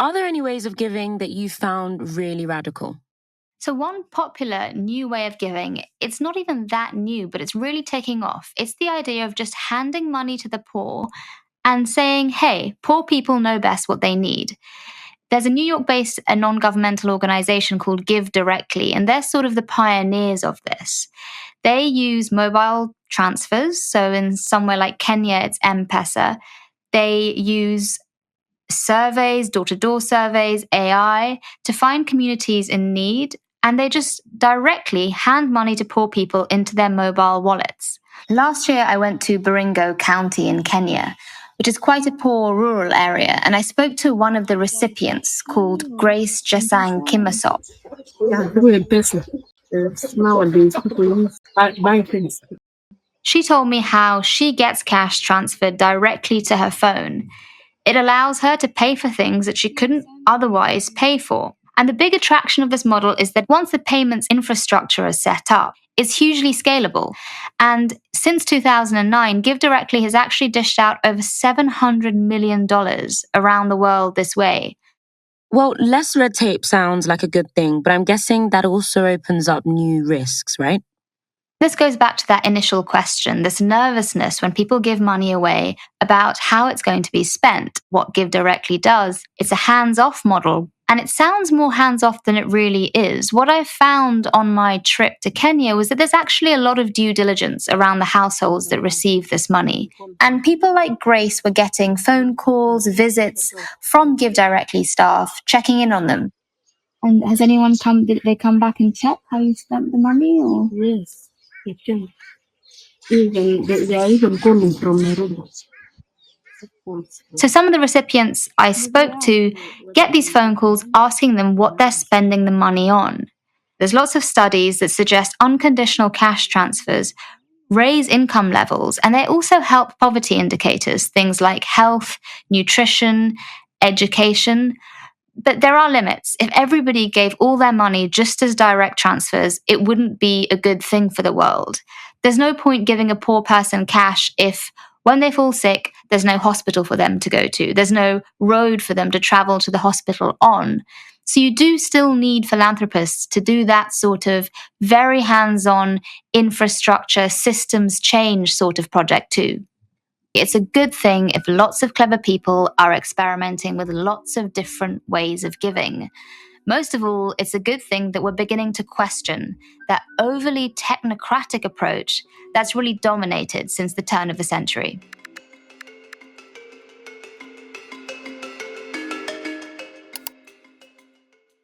Are there any ways of giving that you found really radical? So one popular new way of giving, it's not even that new, but it's really taking off. It's the idea of just handing money to the poor and saying, hey, poor people know best what they need. There's a New York-based a non-governmental organization called GiveDirectly, and they're sort of the pioneers of this. They use mobile transfers. So in somewhere like Kenya, it's M-Pesa. They use surveys, door-to-door surveys, AI to find communities in need, and they just directly hand money to poor people into their mobile wallets. Last year, I went to Baringo County in Kenya, which is quite a poor rural area, and I spoke to one of the recipients called Grace Jesang Kimasop. Yeah, through M-Pesa. Nowadays, people use banking. She told me how she gets cash transferred directly to her phone. It allows her to pay for things that she couldn't otherwise pay for. And the big attraction of this model is that once the payments infrastructure is set up, it's hugely scalable. And since 2009, GiveDirectly has actually dished out over $700 million around the world this way. Well, less red tape sounds like a good thing, but I'm guessing that also opens up new risks, right? This goes back to that initial question, this nervousness when people give money away about how it's going to be spent. What GiveDirectly does, it's a hands-off model, and it sounds more hands-off than it really is. What I found on my trip to Kenya was that there's actually a lot of due diligence around the households that receive this money. And people like Grace were getting phone calls, visits from GiveDirectly staff, checking in on them. And has anyone did they come back and check how you spent the money? Or? Yes. Even they are even calling from Nairobi. So some of the recipients I spoke to get these phone calls asking them what they're spending the money on. There's lots of studies that suggest unconditional cash transfers raise income levels, and they also help poverty indicators, things like health, nutrition, education. But there are limits. If everybody gave all their money just as direct transfers, it wouldn't be a good thing for the world. There's no point giving a poor person cash if, when they fall sick, there's no hospital for them to go to. There's no road for them to travel to the hospital on. So you do still need philanthropists to do that sort of very hands-on infrastructure, systems change sort of project too. It's a good thing if lots of clever people are experimenting with lots of different ways of giving. Most of all, it's a good thing that we're beginning to question that overly technocratic approach that's really dominated since the turn of the century.